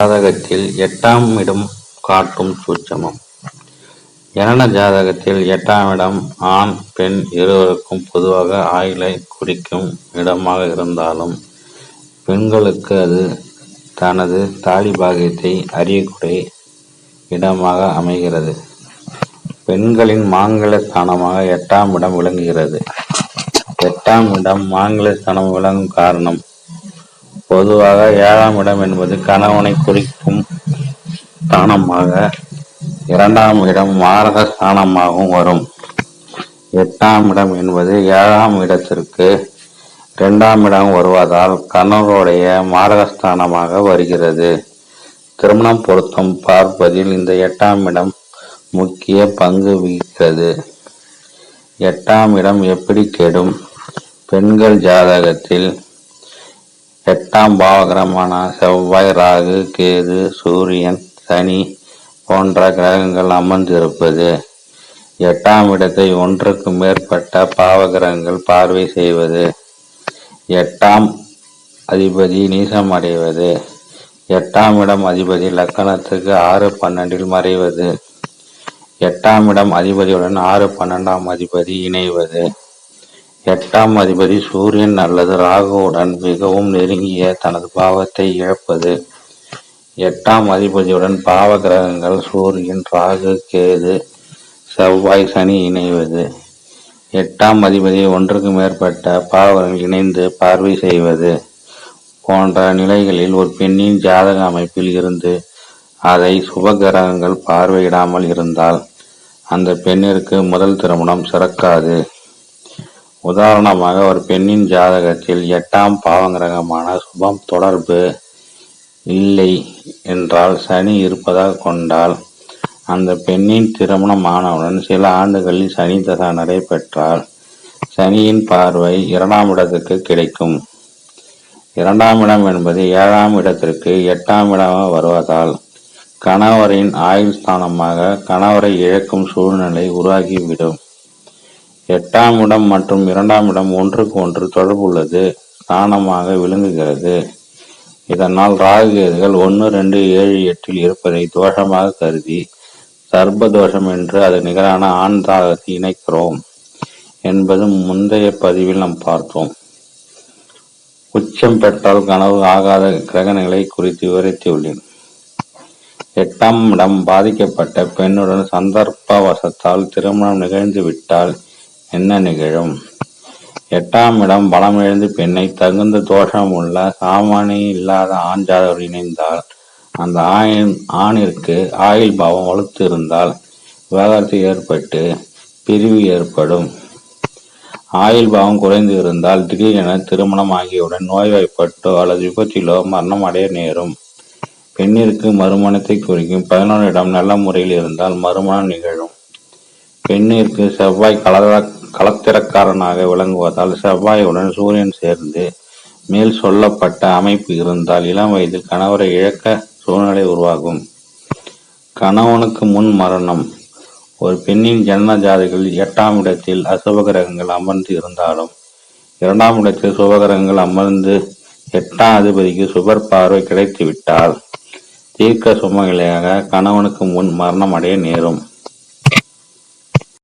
ஜாதகத்தில் 8ஆம் இடம் காட்டும் சூட்சமம். ஜனன ஜாதகத்தில் 8ஆம் இடம் ஆண் பெண் இருவருக்கும் பொதுவாக ஆயுளை குறிக்கும் இடமாக இருந்தாலும் பெண்களுக்கு அது தனது தாலி பாகியத்தை அறியக்கூடிய இடமாக அமைகிறது. பெண்களின் மாங்கல்ய ஸ்தானமாக 8ஆம் இடம் விளங்குகிறது. 8ஆம் இடம் மாங்கல்ய ஸ்தானம் விளங்கும் காரணம் பொதுவாக 7ஆம் இடம் என்பது கணவனை குறிக்கும் ஸ்தானமாக 2ஆம் இடம் மாரக ஸ்தானமாகவும் வரும். 8ஆம் இடம் என்பது 7ஆம் இடத்திற்கு 2ஆம் இடம் வருவதால் கணவருடைய மாரகஸ்தானமாக வருகிறது. திருமணம் பொருத்தம் பார்ப்பதில் இந்த 8ஆம் இடம் முக்கிய பங்கு வகிக்கிறது. 8ஆம் இடம் எப்படி கெடும்? பெண்கள் ஜாதகத்தில் 8ஆம் பாவகிரகமான செவ்வாய், ராகு, கேது, சூரியன், சனி போன்ற கிரகங்கள் அமர்ந்திருப்பது, 8ஆம் இடத்தை ஒன்றுக்கு மேற்பட்ட பாவகிரகங்கள் பார்வை செய்வது, 8ஆம் அதிபதி நீசம் அடைவது, 8ஆம் இடம் அதிபதி லக்னத்துக்கு 6-12 மறைவது, 8ஆம் இடம் அதிபதியுடன் 6-12ஆம் அதிபதி இணைவது, 8ஆம் அதிபதி சூரியன் அல்லது ராகுவுடன் மிகவும் நெருங்கிய தனது பாவத்தை இழப்பது, 8ஆம் அதிபதியுடன் பாவ கிரகங்கள் சூரியன், ராகு, கேது, செவ்வாய், சனி இணைவது, 8ஆம் அதிபதி ஒன்றுக்கு மேற்பட்ட பாவங்கள் இணைந்து பார்வை செய்வது போன்ற நிலைகளில் ஒரு பெண்ணின் ஜாதக அமைப்பில் இருந்து அதை சுபகிரகங்கள் பார்வையிடாமல் இருந்தால் அந்த பெண்ணிற்கு முதல் திருமணம் சிறக்காது. உதாரணமாக, ஒரு பெண்ணின் ஜாதகத்தில் 8ஆம் பாவகிரகமான சுபம் தொடர்பு இல்லை என்றால் சனி இருப்பதாக கொண்டால் அந்த பெண்ணின் திருமணம் ஆனவுடன் சில ஆண்டுகளில் சனி தசா நடைபெற்றால் சனியின் பார்வை 2ஆம் இடத்துக்கு கிடைக்கும். 2ஆம் இடம் என்பது 7ஆம் இடத்திற்கு 8ஆம் இடமாக வருவதால் கணவரின் ஆயுள் ஸ்தானமாக கணவரை இழக்கும் சூழ்நிலை உருவாகிவிடும். 8ஆம் இடம் மற்றும் 2ஆம் இடம் ஒன்றுக்கு ஒன்று தொடர்புள்ளது ஸ்தானமாக விளங்குகிறது. இதனால் ராகு கேதுகள் 1, 2, 7, 8 இருப்பதை தோஷமாக கருதி சர்ப்ப தோஷம் என்று அது நிகரான ஆண் தாகத்தை இணைக்கிறோம் என்பது முந்தைய பதிவில் நாம் பார்த்தோம். உச்சம் பெற்றால் கனவு ஆகாத கிரகங்களை குறித்து விவரித்துள்ளேன். 8ஆம் இடம் பாதிக்கப்பட்ட பெண்ணுடன் சந்தர்ப்ப வசத்தால் திருமணம் நிகழ்ந்து விட்டால் என்ன நிகழும்? 8ஆம் இடம் பலமிழந்து பெண்ணை தகுந்த தோஷம் உள்ள சாமானிய இல்லாத ஆண் ஜாதகர் இணைந்தால் அந்த ஆணிற்கு ஆயுள் பாவம் வலுத்து இருந்தால் விவாகரத்து ஏற்பட்டு பிரிவு ஏற்படும். ஆயுள் பாவம் குறைந்து இருந்தால் திடீரென திருமணம் ஆகியவுடன் நோய்வாய்ப்பட்டோ அல்லது விபத்திலோ மரணம் அடைய நேரும். பெண்ணிற்கு மறுமணத்தை குறிக்கும் 11 இடம் நல்ல முறையில் இருந்தால் மறுமணம் நிகழும். பெண்ணிற்கு செவ்வாய் களத்திரக்காரனாக விளங்குவதால் செவ்வாயுடன் சூரியன் சேர்ந்து மேல் சொல்லப்பட்ட அமைப்பு இருந்தால் இளம் வயதில் கணவரை இழக்க சூழ்நிலை உருவாகும். கணவனுக்கு முன் மரணம். ஒரு பெண்ணின் ஜனன ஜாதகத்தில் 8ஆம் இடத்தில் அசுப கிரகங்கள் அமர்ந்து இருந்தாலும் 2ஆம் இடத்தில் சுபகிரகங்கள் அமர்ந்து 8ஆம் அதிபதிக்கு சுபர் பார்வை கிடைத்துவிட்டால் தீர்க்க சுமங்கலியாக கணவனுக்கு முன் மரணம் அடைய நேரும்.